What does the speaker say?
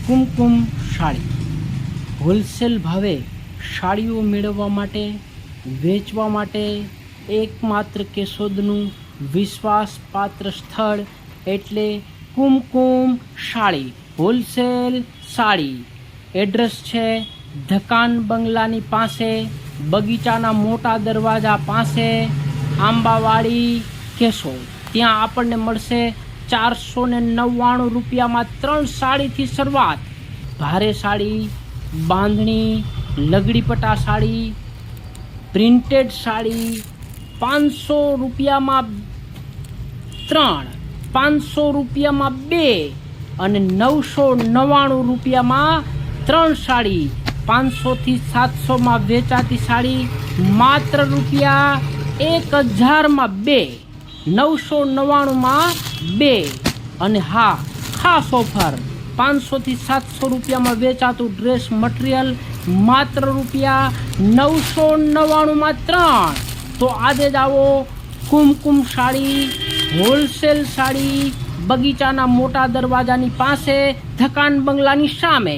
કુમકુમ sari wholesale ભાવે સાડીઓ મેળવવા માટે વેચવા માટે એકમાત્ર કેશોદનું વિશ્વાસપાત્ર સ્થળ એટલે કુમકુમ સાડી હોલસેલ સાડી. એડ્રેસ છે ધકાન બંગલાની પાસે, બગીચાના મોટા દરવાજા પાસે, આંબાવાડી, કેશોદ. ત્યાં આપણને મળશે 499 રૂપિયામાં 3 સાડીથી શરૂઆત. ભારે સાડી, બાંધણી, લગડીપટા સાડી, પ્રિન્ટેડ સાડી 500 રૂપિયામાં 3, 500 રૂપિયામાં 2 અને 999 રૂપિયામાં 3 સાડી. 500 થી 700 વેચાતી સાડી માત્ર રૂપિયા 1000 2, 999 2. અને હા, ખાસ ઓફર 500 થી 700 રૂપિયામાં વેચાતું ડ્રેસ મટીરિયલ માત્ર રૂપિયા 999 3. તો આજે જ આવો કુમકુમ સાડી હોલસેલ સાડી, બગીચાના મોટા દરવાજાની પાસે, ધકાન બંગલાની સામે.